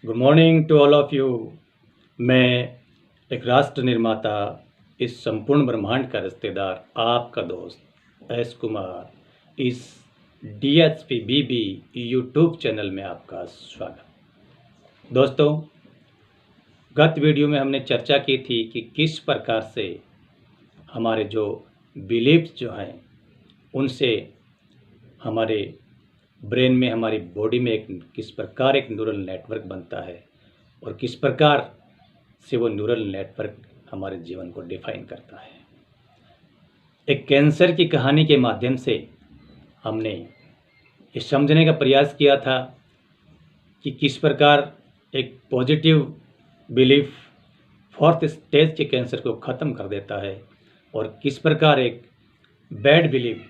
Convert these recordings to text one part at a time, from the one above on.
Good morning to all of you. मैं एक राष्ट्र निर्माता, इस संपूर्ण ब्रह्मांड का रिश्तेदार, आपका दोस्त एस कुमार, इस DHP BB यूट्यूब चैनल में आपका स्वागत। दोस्तों, गत वीडियो में हमने चर्चा की थी कि किस प्रकार से हमारे जो बिलीफ्स जो हैं उनसे हमारे ब्रेन में, हमारी बॉडी में किस प्रकार एक न्यूरल नेटवर्क बनता है और किस प्रकार से वो न्यूरल नेटवर्क हमारे जीवन को डिफाइन करता है। एक कैंसर की कहानी के माध्यम से हमने ये समझने का प्रयास किया था कि किस प्रकार एक पॉजिटिव बिलीफ फोर्थ स्टेज के कैंसर को ख़त्म कर देता है और किस प्रकार एक बैड बिलीफ,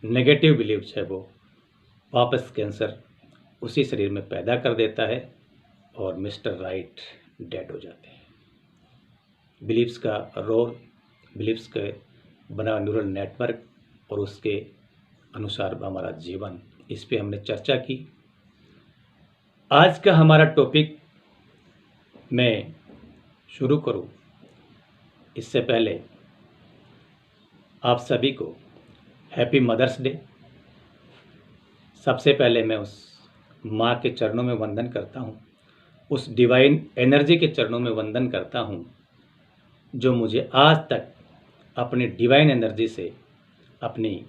नेगेटिव बिलीफ है वो वापस कैंसर उसी शरीर में पैदा कर देता है और मिस्टर राइट डेड हो जाते हैं। बिलीफ्स का रोल, बिलीफ्स के बना न्यूरल नेटवर्क और उसके अनुसार हमारा जीवन, इस पे हमने चर्चा की। आज का हमारा टॉपिक मैं शुरू करूं इससे पहले आप सभी को हैप्पी मदर्स डे। सबसे पहले मैं उस माँ के चरणों में वंदन करता हूँ, उस डिवाइन एनर्जी के चरणों में वंदन करता हूँ जो मुझे आज तक अपनी डिवाइन एनर्जी से, अपनी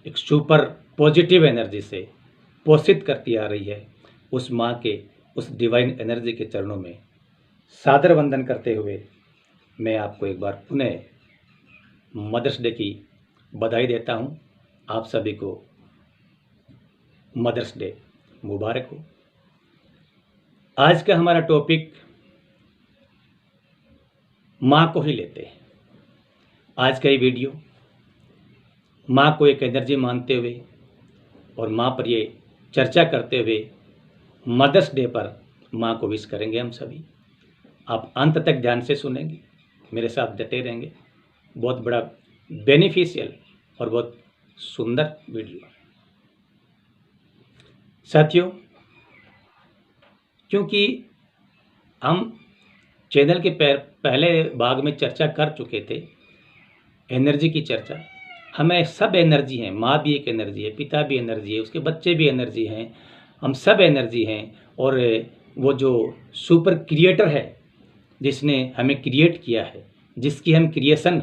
एक सुपर पॉजिटिव एनर्जी से पोषित करती आ रही है। उस माँ के, उस डिवाइन एनर्जी के चरणों में सादर वंदन करते हुए मैं आपको एक बार पुनः मदर्स डे की बधाई देता हूँ। आप सभी को मदर्स डे मुबारक हो। आज का हमारा टॉपिक माँ को ही लेते हैं। आज का ये वीडियो माँ को एक एनर्जी मानते हुए और माँ पर ये चर्चा करते हुए मदर्स डे पर माँ को विश करेंगे हम सभी। आप अंत तक ध्यान से सुनेंगे, मेरे साथ डटे रहेंगे। बहुत बड़ा बेनिफिशियल और बहुत सुंदर वीडियो। साथियों, क्योंकि हम चैनल के पहले भाग में चर्चा कर चुके थे एनर्जी की चर्चा, हमें सब एनर्जी है। माँ भी एक एनर्जी है, पिता भी एनर्जी है, उसके बच्चे भी एनर्जी हैं, हम सब एनर्जी हैं। और वो जो सुपर क्रिएटर है जिसने हमें क्रिएट किया है, जिसकी हम क्रिएशन,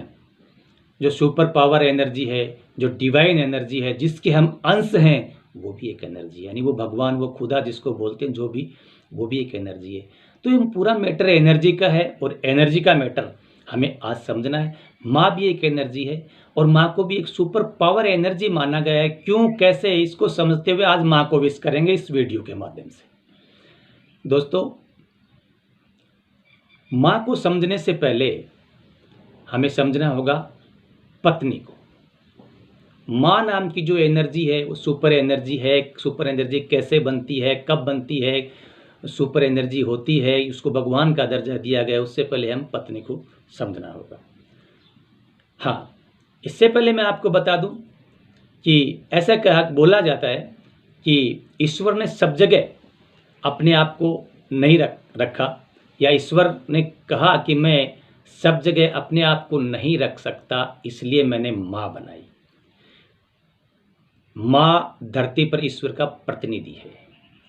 जो सुपर पावर एनर्जी है, जो डिवाइन एनर्जी है, जिसके हम अंश हैं, वो भी एक एनर्जी है। यानी वो भगवान, वो खुदा जिसको बोलते हैं, जो भी, वो भी एक एनर्जी है। तो ये पूरा मैटर एनर्जी का है और एनर्जी का मैटर हमें आज समझना है। माँ भी एक एनर्जी है और माँ को भी एक सुपर पावर एनर्जी माना गया है। क्यों, कैसे, इसको समझते हुए आज माँ को विश करेंगे इस वीडियो के माध्यम से। दोस्तों, माँ को समझने से पहले हमें समझना होगा पत्नी को। माँ नाम की जो एनर्जी है वो सुपर एनर्जी है। सुपर एनर्जी कैसे बनती है, कब बनती है, सुपर एनर्जी होती है, उसको भगवान का दर्जा दिया गया, उससे पहले हम पत्नी को समझना होगा। हाँ, इससे पहले मैं आपको बता दूं कि ऐसा कहा, बोला जाता है कि ईश्वर ने सब जगह अपने आप को नहीं रखा, या ईश्वर ने कहा कि मैं सब जगह अपने आप को नहीं रख सकता, इसलिए मैंने माँ बनाई। माँ धरती पर ईश्वर का प्रतिनिधि है,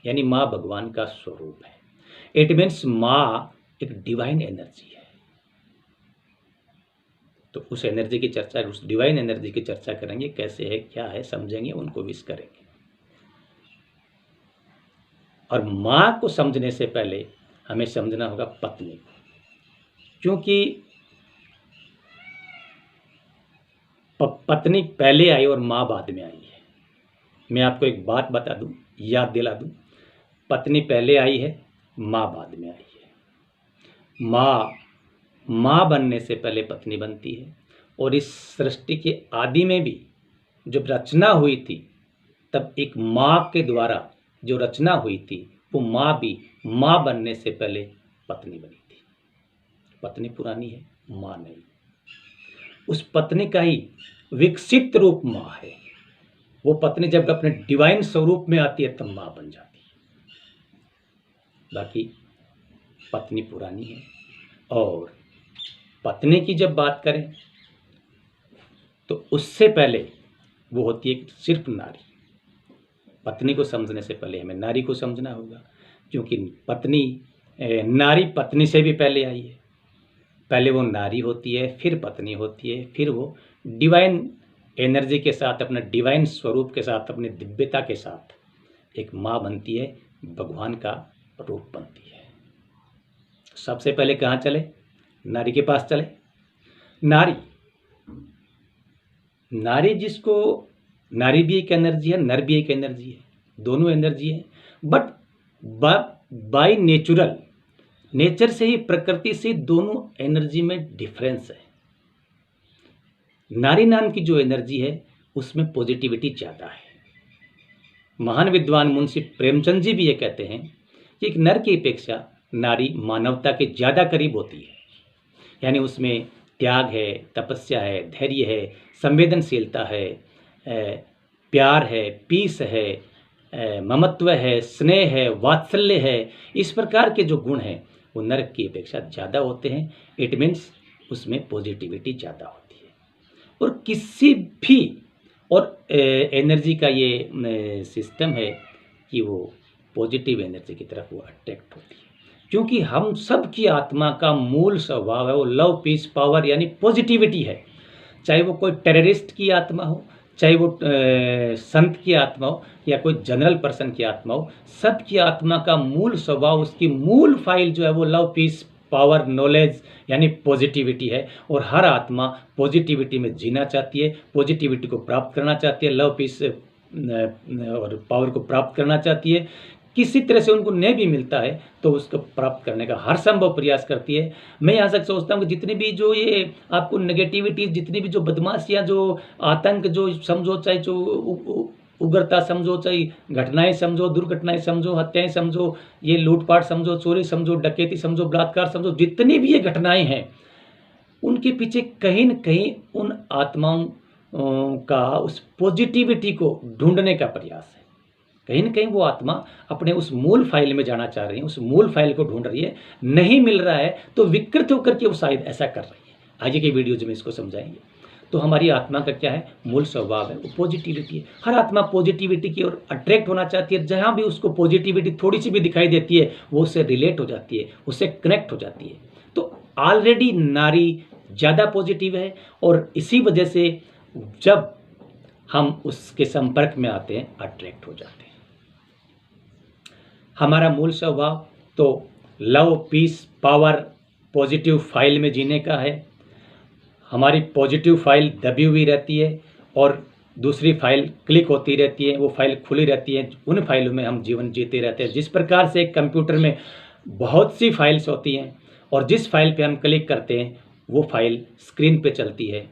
यानी माँ भगवान का स्वरूप है। इट मीन्स माँ एक डिवाइन एनर्जी है। तो उस एनर्जी की चर्चा, उस डिवाइन एनर्जी की चर्चा करेंगे, कैसे है, क्या है, समझेंगे, उनको विश करेंगे। और माँ को समझने से पहले हमें समझना होगा पत्नी को, क्योंकि पत्नी पहले आई और माँ बाद में आई है। मैं आपको एक बात बता दूं, याद दिला दूं, पत्नी पहले आई है, माँ बाद में आई है। माँ बनने से पहले पत्नी बनती है। और इस सृष्टि के आदि में भी जब रचना हुई थी, तब एक माँ के द्वारा जो रचना हुई थी, वो माँ भी माँ बनने से पहले पत्नी बनी थी। पत्नी पुरानी है, माँ नहीं। उस पत्नी का ही विकसित रूप माँ है। वो पत्नी जब अपने डिवाइन स्वरूप में आती है तब माँ बन जाती है। बाकी पत्नी पुरानी है। और पत्नी की जब बात करें तो उससे पहले वो होती है सिर्फ नारी। पत्नी को समझने से पहले हमें नारी को समझना होगा, क्योंकि नारी पत्नी से भी पहले आई है। पहले वो नारी होती है, फिर पत्नी होती है, फिर वो डिवाइन एनर्जी के साथ, अपने डिवाइन स्वरूप के साथ, अपनी दिव्यता के साथ एक माँ बनती है, भगवान का रूप बनती है। सबसे पहले कहाँ चले? नारी के पास चले। नारी नारी भी एक एनर्जी है, नर भी एक एनर्जी है, दोनों एनर्जी है। बट बाय नेचर से ही, प्रकृति से दोनों एनर्जी में डिफरेंस है। नारी नाम की जो एनर्जी है उसमें पॉजिटिविटी ज़्यादा है। महान विद्वान मुंशी प्रेमचंद जी भी ये कहते हैं कि एक नर की अपेक्षा नारी मानवता के ज़्यादा करीब होती है। यानी उसमें त्याग है, तपस्या है, धैर्य है, संवेदनशीलता है, प्यार है, पीस है, ममत्व है, स्नेह है, वात्सल्य है। इस प्रकार के जो गुण हैं वो नर की अपेक्षा ज़्यादा होते हैं। इट मीन्स उसमें पॉजिटिविटी ज़्यादा होती है। और किसी भी एनर्जी का ये सिस्टम है कि वो पॉजिटिव एनर्जी की तरफ वो अट्रैक्ट होती है, क्योंकि हम सब की आत्मा का मूल स्वभाव है वो लव, पीस, पावर यानी पॉजिटिविटी है। चाहे वो कोई टेररिस्ट की आत्मा हो, चाहे वो संत की आत्मा हो, या कोई जनरल पर्सन की आत्मा हो, सब की आत्मा का मूल स्वभाव, उसकी मूल फाइल जो है वो लव, पीस, पावर, नॉलेज यानी पॉजिटिविटी है। और हर आत्मा पॉजिटिविटी में जीना चाहती है, पॉजिटिविटी को प्राप्त करना चाहती है, लव, पीस और पावर को प्राप्त करना चाहती है। किसी तरह से उनको नहीं भी मिलता है तो उसको प्राप्त करने का हर संभव प्रयास करती है। मैं यहाँ तक सोचता हूँ कि जितनी भी जो ये आपको नेगेटिविटी, जितनी भी जो बदमाशियाँ, जो आतंक, जो समझो, चाहे जो उग्रता समझो, चाहे घटनाएं समझो, दुर्घटनाएं समझो, हत्याएं समझो, ये लूटपाट समझो, चोरी समझो, डकैती समझो, बलात्कार समझो, जितनी भी ये घटनाएं हैं उनके पीछे कहीं न कहीं उन आत्माओं का उस पॉजिटिविटी को ढूंढने का प्रयास है। कहीं न कहीं वो आत्मा अपने उस मूल फाइल में जाना चाह रही है, उस मूल फाइल को ढूंढ रही है। नहीं मिल रहा है तो विकृत होकर के वो शायद ऐसा कर रही है। आगे के वीडियोज में इसको समझाएंगे। तो हमारी आत्मा का क्या है? मूल स्वभाव है वो पॉजिटिविटी है। हर आत्मा पॉजिटिविटी की ओर अट्रैक्ट होना चाहती है। जहाँ भी उसको पॉजिटिविटी थोड़ी सी भी दिखाई देती है वो उससे रिलेट हो जाती है, उससे कनेक्ट हो जाती है। तो ऑलरेडी नारी ज़्यादा पॉजिटिव है और इसी वजह से जब हम उसके संपर्क में आते हैं अट्रैक्ट हो जाते हैं। हमारा मूल स्वभाव तो love, peace, power, positive file में जीने का है। हमारी पॉजिटिव फाइल दबी हुई रहती है और दूसरी फाइल क्लिक होती रहती है, वो फाइल खुली रहती है। उन फाइलों में हम जीवन जीते रहते हैं। जिस प्रकार से एक कंप्यूटर में बहुत सी फाइल्स होती हैं और जिस फाइल पे हम क्लिक करते हैं वो फाइल स्क्रीन पे चलती है,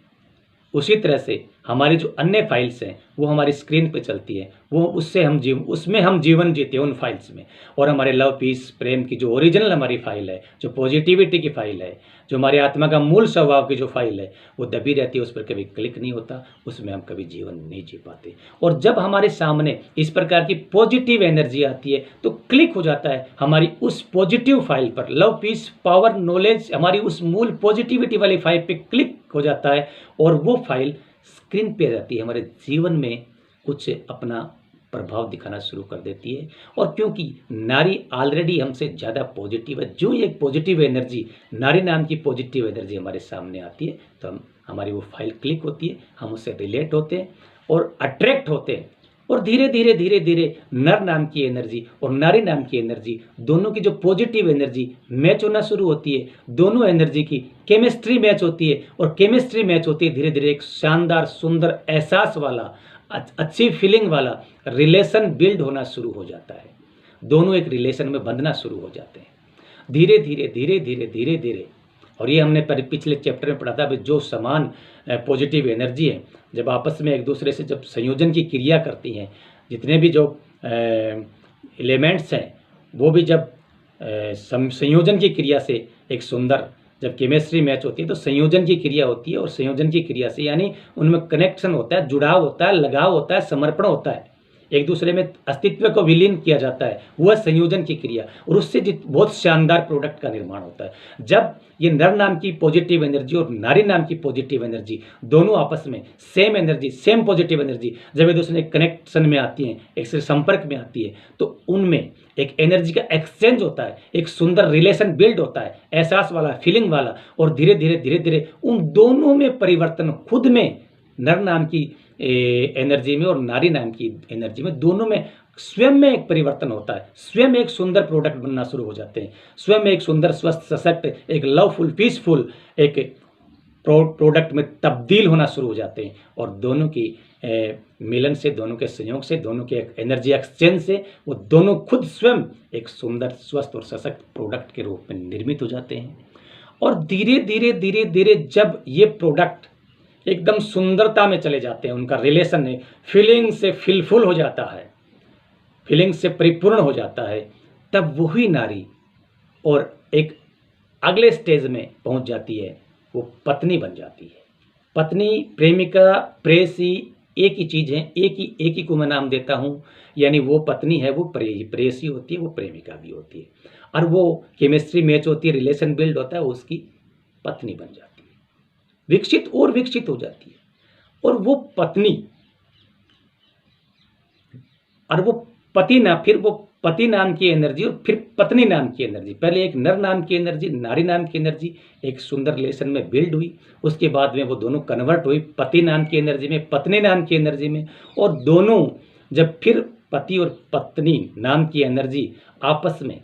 उसी तरह से हमारी जो अन्य फाइल्स हैं वो हमारी स्क्रीन पे चलती है। उसमें हम जीवन जीते हैं उन फाइल्स में। और हमारे लव, पीस, प्रेम की जो ओरिजिनल हमारी फाइल है, जो पॉजिटिविटी की फाइल है, जो हमारी आत्मा का मूल स्वभाव की जो फाइल है वो दबी रहती है, उस पर कभी क्लिक नहीं होता, उसमें हम कभी जीवन नहीं जी पाते। और जब हमारे सामने इस प्रकार की पॉजिटिव एनर्जी आती है तो क्लिक हो जाता है हमारी उस पॉजिटिव फाइल पर। लव, पीस, पावर, नॉलेज हमारी उस मूल पॉजिटिविटी वाली फाइल पे क्लिक हो जाता है और वो फाइल स्क्रीन पे आ जाती है, हमारे जीवन में कुछ अपना प्रभाव दिखाना शुरू कर देती है। और क्योंकि नारी ऑलरेडी हमसे ज़्यादा पॉजिटिव है, जो एक पॉजिटिव एनर्जी, नारी नाम की पॉजिटिव एनर्जी हमारे सामने आती है तो हमारी वो फाइल क्लिक होती है, हम उससे रिलेट होते हैं और अट्रैक्ट होते हैं। और धीरे धीरे नर नाम की एनर्जी और नारी नाम की एनर्जी दोनों की जो पॉजिटिव एनर्जी मैच होना शुरू होती है। दोनों एनर्जी की केमिस्ट्री मैच होती है और केमिस्ट्री मैच होती है, धीरे धीरे एक शानदार, सुंदर, एहसास वाला, अच्छी फीलिंग वाला रिलेशन बिल्ड होना शुरू हो जाता है। दोनों एक रिलेशन में बंधना शुरू हो जाते हैं धीरे धीरे। और ये हमने पिछले चैप्टर में पढ़ा था, जो समान पॉजिटिव एनर्जी है जब आपस में एक दूसरे से जब संयोजन की क्रिया करती हैं, जितने भी जो एलिमेंट्स हैं वो भी जब संयोजन की क्रिया से एक सुंदर, जब केमिस्ट्री मैच होती है तो संयोजन की क्रिया होती है। और संयोजन की क्रिया से यानी उनमें कनेक्शन होता है, जुड़ाव होता है, लगाव होता है, समर्पण होता है। एक दूसरे में अस्तित्व को विलीन किया जाता है, वह संयोजन की क्रिया, और उससे बहुत शानदार प्रोडक्ट का निर्माण होता है। जब ये नर नाम की पॉजिटिव एनर्जी और नारी नाम की पॉजिटिव एनर्जी दोनों आपस में same energy, same positive energy जब एक दूसरे कनेक्शन में आती हैं, एक से संपर्क में आती है, तो उनमें एक एनर्जी का एक्सचेंज होता है, एक सुंदर रिलेशन बिल्ड होता है, एहसास वाला, फीलिंग वाला, और धीरे धीरे उन दोनों में परिवर्तन खुद में, नर नाम की एनर्जी में और नारी नाम की एनर्जी में, दोनों में स्वयं में एक परिवर्तन होता है, स्वयं एक सुंदर प्रोडक्ट बनना शुरू हो जाते हैं, स्वयं एक सुंदर, स्वस्थ, सशक्त, एक लवफुल, पीसफुल एक प्रोडक्ट में तब्दील होना शुरू हो जाते हैं। और दोनों की मिलन से, दोनों के संयोग से, दोनों के एनर्जी एक्सचेंज से वो दोनों खुद स्वयं एक सुंदर, स्वस्थ और सशक्त प्रोडक्ट के रूप में निर्मित हो जाते हैं। और धीरे धीरे जब ये प्रोडक्ट एकदम सुंदरता में चले जाते हैं, उनका रिलेशन फीलिंग से फिलफुल हो जाता है, फीलिंग से परिपूर्ण हो जाता है, तब वही नारी और एक अगले स्टेज में पहुंच जाती है, वो पत्नी बन जाती है। पत्नी, प्रेमिका, प्रेयसी एक ही चीज़ है, एक ही को मैं नाम देता हूँ। यानी वो पत्नी है, वो प्रेयसी होती है, वो प्रेमिका भी होती है, और वो केमिस्ट्री मैच होती है, रिलेशन बिल्ड होता है, उसकी पत्नी बन जाती है, विकसित और विकसित हो जाती है। और वो पत्नी और वो पति ना, फिर वो पति नाम की एनर्जी और फिर पत्नी नाम की एनर्जी, पहले एक नर नाम की एनर्जी, नारी नाम की एनर्जी एक सुंदर रिलेशन में बिल्ड हुई, उसके बाद में वो दोनों कन्वर्ट हुई पति नाम की एनर्जी में, पत्नी नाम की एनर्जी में, और दोनों जब फिर पति और पत्नी नाम की एनर्जी आपस में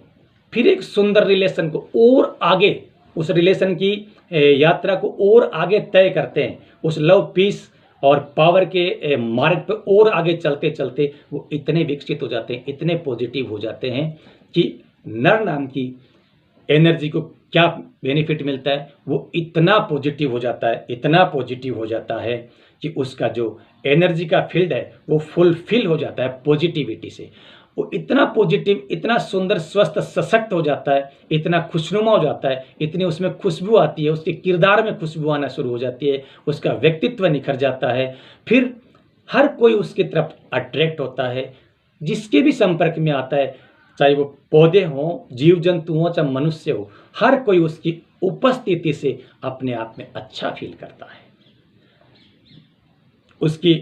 फिर एक सुंदर रिलेशन को और आगे, उस रिलेशन की यात्रा को और आगे तय करते हैं, उस लव, पीस और पावर के मार्ग पे और आगे चलते चलते वो इतने विकसित हो जाते हैं, इतने पॉजिटिव हो जाते हैं कि नर नाम की एनर्जी को क्या बेनिफिट मिलता है, वो इतना पॉजिटिव हो जाता है, इतना पॉजिटिव हो जाता है कि उसका जो एनर्जी का फील्ड है वो फुलफिल हो जाता है पॉजिटिविटी से। वो इतना पॉजिटिव, इतना सुंदर, स्वस्थ, सशक्त हो जाता है, इतना खुशनुमा हो जाता है, इतनी उसमें खुशबू आती है, उसके किरदार में खुशबू आना शुरू हो जाती है, उसका व्यक्तित्व निखर जाता है, फिर हर कोई उसकी तरफ अट्रैक्ट होता है, जिसके भी संपर्क में आता है, चाहे वो पौधे हों, जीव जंतु हों, चाहे मनुष्य हो, हर कोई उसकी उपस्थिति से अपने आप में अच्छा फील करता है, उसकी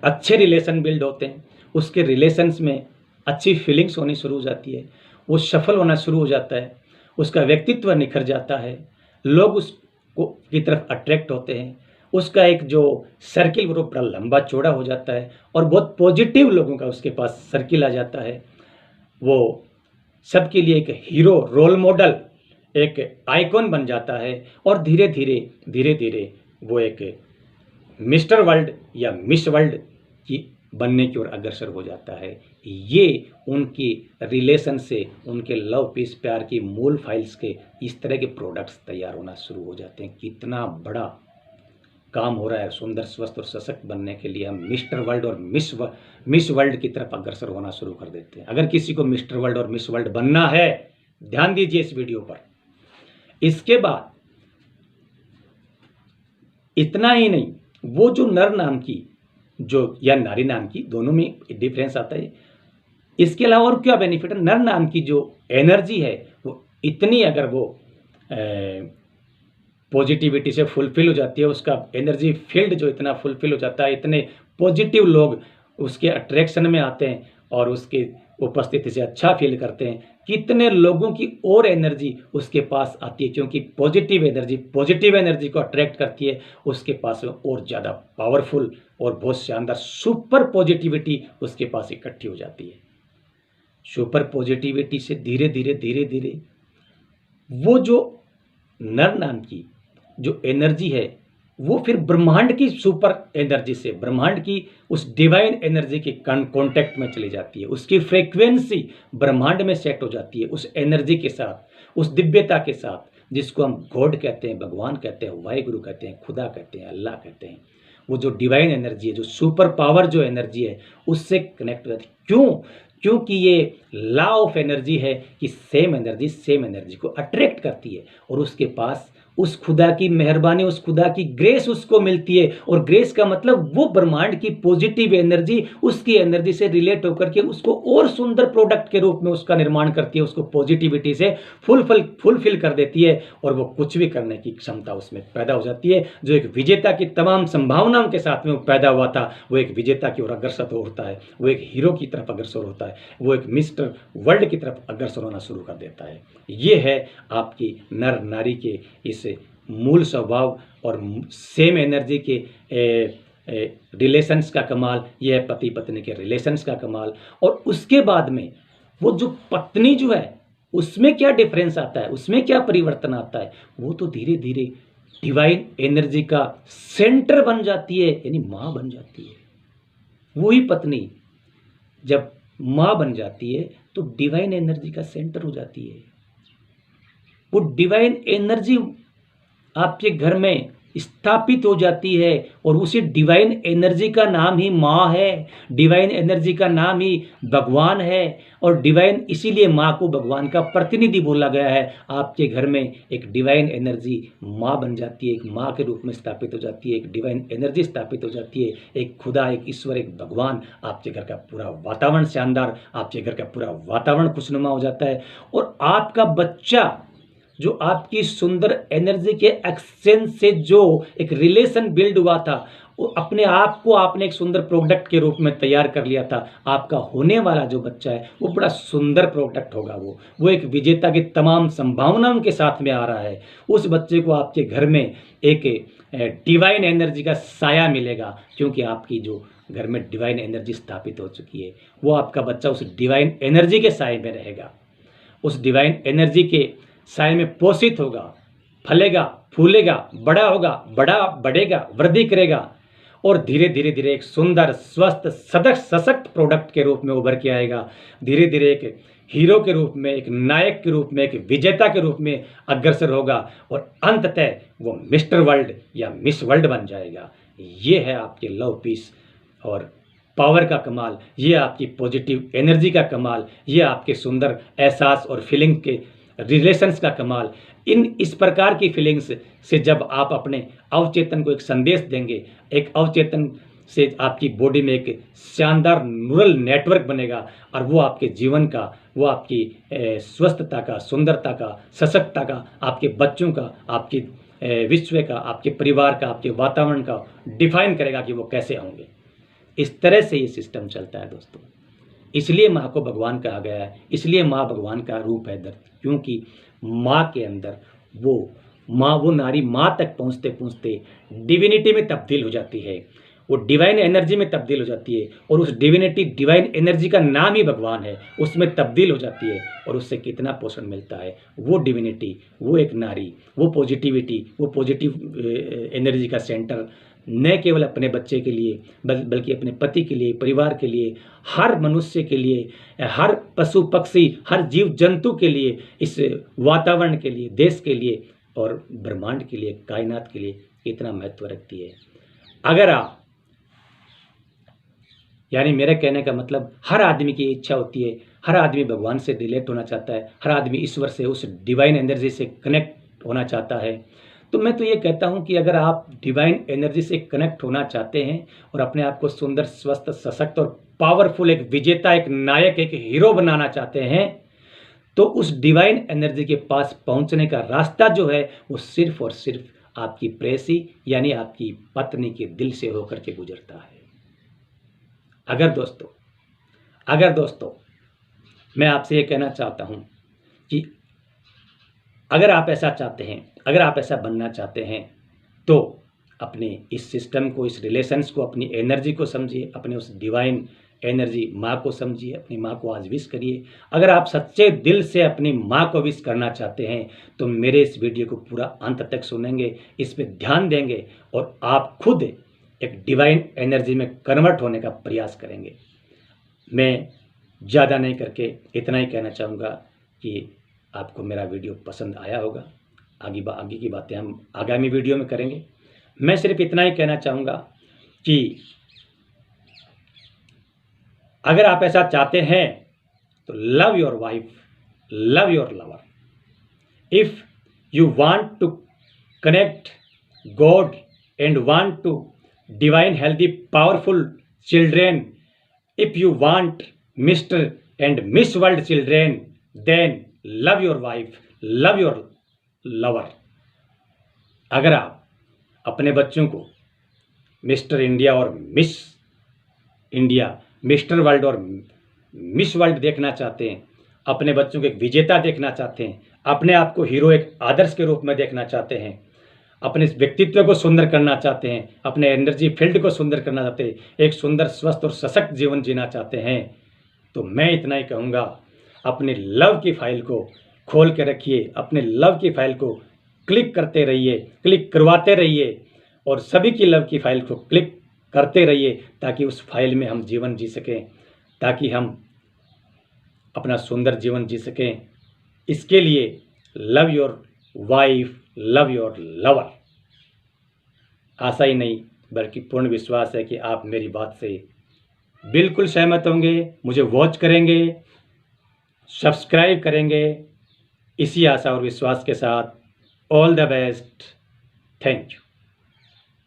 अच्छे रिलेशन बिल्ड होते हैं, उसके रिलेशंस में अच्छी फीलिंग्स होनी शुरू हो जाती है, वो सफल होना शुरू हो जाता है, उसका व्यक्तित्व निखर जाता है, लोग उसको की तरफ अट्रैक्ट होते हैं, उसका एक जो सर्किल वो बड़ा लंबा चौड़ा हो जाता है, और बहुत पॉजिटिव लोगों का उसके पास सर्किल आ जाता है। वो सबके लिए एक हीरो, रोल मॉडल, एक आइकॉन बन जाता है, और धीरे धीरे वो एक मिस्टर वर्ल्ड या मिस वर्ल्ड की बनने की ओर अग्रसर हो जाता है। ये उनकी रिलेशन से, उनके लव, पीस, प्यार की मूल फाइल्स के इस तरह के प्रोडक्ट्स तैयार होना शुरू हो जाते हैं। कितना बड़ा काम हो रहा है सुंदर, स्वस्थ और सशक्त बनने के लिए। हम मिस्टर वर्ल्ड और मिस वर्ल्ड की तरफ अग्रसर होना शुरू कर देते हैं। अगर किसी को मिस्टर वर्ल्ड और मिस वर्ल्ड बनना है, ध्यान दीजिए इस वीडियो पर। इसके बाद इतना ही नहीं, वो जो नर नाम की जो या नारी नाम की, दोनों में डिफरेंस आता है। इसके अलावा और क्या बेनिफिट है, नर नाम की जो एनर्जी है वो इतनी, अगर वो पॉजिटिविटी से फुलफिल हो जाती है, उसका एनर्जी फील्ड जो इतना फुलफिल हो जाता है, इतने पॉजिटिव लोग उसके अट्रैक्शन में आते हैं और उसकी उपस्थिति से अच्छा फील करते हैं, कितने लोगों की और एनर्जी उसके पास आती है, क्योंकि पॉजिटिव एनर्जी को अट्रैक्ट करती है, उसके पास और ज़्यादा पावरफुल और बहुत शानदार सुपर पॉजिटिविटी उसके पास इकट्ठी हो जाती है। सुपर पॉजिटिविटी से धीरे धीरे वो जो नर नाम की जो एनर्जी है वो फिर ब्रह्मांड की सुपर एनर्जी से, ब्रह्मांड की उस डिवाइन एनर्जी के कांटेक्ट में चली जाती है, उसकी फ्रीक्वेंसी ब्रह्मांड में सेट हो जाती है, उस एनर्जी के साथ, उस दिव्यता के साथ, जिसको हम गॉड कहते हैं, भगवान कहते हैं, वाहिगुरु कहते हैं, खुदा कहते हैं, अल्लाह कहते हैं। वो जो डिवाइन एनर्जी है, जो सुपर पावर जो एनर्जी है, उससे कनेक्ट हो जाती है। क्यों? क्योंकि ये लॉ ऑफ एनर्जी है कि सेम एनर्जी को अट्रैक्ट करती है, और उसके पास उस खुदा की मेहरबानी, उस खुदा की ग्रेस उसको मिलती है। और ग्रेस का मतलब वो ब्रह्मांड की पॉजिटिव एनर्जी उसकी एनर्जी से रिलेट होकर के उसको और सुंदर प्रोडक्ट के रूप में उसका निर्माण करती है, उसको पॉजिटिविटी से फुलफिल कर देती है और वो कुछ भी करने की क्षमता उसमें पैदा हो जाती है। जो एक विजेता की तमाम संभावनाओं के साथ में वो पैदा हुआ था, वो एक विजेता की ओर अग्रसर होता है, वो एक हीरो की तरफ अग्रसर होता है, वो एक मिस्टर वर्ल्ड की तरफ अग्रसर होना शुरू कर देता है। ये है आपकी नर नारी के इस मूल स्वभाव और सेम एनर्जी के रिलेशंस का कमाल। ये है पति पत्नी के रिलेशंस का कमाल। और उसके बाद में वो जो पत्नी जो है उसमें क्या डिफरेंस आता है, उसमें क्या परिवर्तन आता है, वो तो धीरे धीरे डिवाइन एनर्जी का सेंटर बन जाती है, यानी माँ बन जाती है। वही पत्नी जब माँ बन जाती है तो डिवाइन एनर्जी का सेंटर हो जाती है। वो डिवाइन एनर्जी आपके घर में स्थापित हो जाती है और उसी डिवाइन एनर्जी का नाम ही माँ है, डिवाइन एनर्जी का नाम ही भगवान है। और डिवाइन इसीलिए माँ को भगवान का प्रतिनिधि बोला गया है। आपके घर में एक डिवाइन एनर्जी माँ बन जाती है, एक माँ के रूप में स्थापित हो जाती है, एक डिवाइन एनर्जी स्थापित हो जाती है, एक खुदा, एक ईश्वर, एक भगवान। आपके घर का पूरा वातावरण शानदार, आपके घर का पूरा वातावरण खुशनुमा हो जाता है। और आपका बच्चा जो आपकी सुंदर एनर्जी के एक्सचेंज से जो एक रिलेशन बिल्ड हुआ था, वो अपने आप को आपने एक सुंदर प्रोडक्ट के रूप में तैयार कर लिया था। आपका होने वाला जो बच्चा है वो बड़ा सुंदर प्रोडक्ट होगा। वो एक विजेता की तमाम संभावनाओं के साथ में आ रहा है। उस बच्चे को आपके घर में एक डिवाइन एनर्जी का साया मिलेगा, क्योंकि आपकी जो घर में डिवाइन एनर्जी स्थापित हो चुकी है, वो आपका बच्चा उस डिवाइन एनर्जी के साए में रहेगा, उस डिवाइन एनर्जी के साय में पोषित होगा, फलेगा, फूलेगा, बड़ा होगा, बढ़ेगा, वृद्धि करेगा और धीरे धीरे धीरे एक सुंदर, स्वस्थ, सशक्त प्रोडक्ट के रूप में उभर के आएगा। धीरे धीरे एक हीरो के रूप में, एक नायक के रूप में, एक विजेता के रूप में अग्रसर होगा और अंततः वो मिस्टर वर्ल्ड या मिस वर्ल्ड बन जाएगा। ये है आपके लव, पीस और पावर का कमाल, ये आपकी पॉजिटिव एनर्जी का कमाल, ये आपके सुंदर एहसास और फीलिंग के रिलेशंस का कमाल। इस प्रकार की फीलिंग्स से जब आप अपने अवचेतन को एक संदेश देंगे, एक अवचेतन से आपकी बॉडी में एक शानदार न्यूरल नेटवर्क बनेगा और वो आपके जीवन का, वो आपकी स्वस्थता का, सुंदरता का, सशक्तता का, आपके बच्चों का, आपकी विश्व का, आपके परिवार का, आपके वातावरण का डिफाइन करेगा कि वो कैसे होंगे। इस तरह से ये सिस्टम चलता है दोस्तों। इसलिए माँ को भगवान कहा गया है, इसलिए माँ भगवान का रूप है धरती, क्योंकि माँ के अंदर वो नारी माँ तक पहुँचते पहुँचते डिविनिटी में तब्दील हो जाती है, वो डिवाइन एनर्जी में तब्दील हो जाती है और उस डिविनिटी, डिवाइन एनर्जी का नाम ही भगवान है, उसमें तब्दील हो जाती है और उससे कितना पोषण मिलता है। वो डिविनिटी, वो एक नारी, वो पॉजिटिविटी, वो पॉजिटिव एनर्जी का सेंटर न केवल अपने बच्चे के लिए बल्कि अपने पति के लिए, परिवार के लिए, हर मनुष्य के लिए, हर पशु पक्षी, हर जीव जंतु के लिए, इस वातावरण के लिए, देश के लिए और ब्रह्मांड के लिए, कायनात के लिए इतना महत्व रखती है। अगर आप, यानी मेरे कहने का मतलब, हर आदमी की इच्छा होती है, हर आदमी भगवान से रिलेट होना चाहता है, हर आदमी ईश्वर से, उस डिवाइन एनर्जी से कनेक्ट होना चाहता है। तो मैं तो ये कहता हूँ कि अगर आप डिवाइन एनर्जी से कनेक्ट होना चाहते हैं और अपने आप को सुंदर, स्वस्थ, सशक्त और पावरफुल, एक विजेता, एक नायक, एक हीरो बनाना चाहते हैं, तो उस डिवाइन एनर्जी के पास पहुंचने का रास्ता जो है वो सिर्फ और सिर्फ आपकी प्रेसी यानी आपकी पत्नी के दिल से होकर के गुजरता है। अगर दोस्तों मैं आपसे ये कहना चाहता हूँ कि अगर आप ऐसा चाहते हैं, अगर आप ऐसा बनना चाहते हैं, तो अपने इस सिस्टम को, इस रिलेशंस को, अपनी एनर्जी को समझिए, अपने उस डिवाइन एनर्जी माँ को समझिए, अपनी माँ को आज विश करिए। अगर आप सच्चे दिल से अपनी माँ को विश करना चाहते हैं तो मेरे इस वीडियो को पूरा अंत तक सुनेंगे, इस पर ध्यान देंगे और आप खुद एक डिवाइन एनर्जी में कन्वर्ट होने का प्रयास करेंगे। मैं ज़्यादा नहीं करके इतना ही कहना चाहूँगा कि आपको मेरा वीडियो पसंद आया होगा। आगे की बातें हम आगामी वीडियो में करेंगे। मैं सिर्फ इतना ही कहना चाहूँगा कि अगर आप ऐसा चाहते हैं तो love your wife, love your lover. If you want to connect God and want to divine healthy powerful children. If you want Mr. and Miss World children, then love your wife, love your lover. अगर आप अपने बच्चों को mister India और miss India, mister world और miss world देखना चाहते हैं, अपने बच्चों को एक विजेता देखना चाहते हैं, अपने आप को हीरो एक आदर्श के रूप में देखना चाहते हैं, अपने व्यक्तित्व को सुंदर करना चाहते हैं, अपने एनर्जी फील्ड को सुंदर करना चाहते हैं, एक सुंदर स्वस्थ और सशक्त जीवन जीना चाहते हैं, तो मैं इतना ही कहूँगा, अपने लव की फाइल को खोल के रखिए, अपने लव की फाइल को क्लिक करते रहिए, क्लिक करवाते रहिए और सभी की लव की फाइल को क्लिक करते रहिए, ताकि उस फाइल में हम जीवन जी सकें, ताकि हम अपना सुंदर जीवन जी सकें। इसके लिए love your wife, love your lover. आशा ही नहीं बल्कि पूर्ण विश्वास है कि आप मेरी बात से बिल्कुल सहमत होंगे, मुझे वॉच करेंगे, सब्सक्राइब करेंगे। इसी आशा और विश्वास के साथ all the best. Thank you.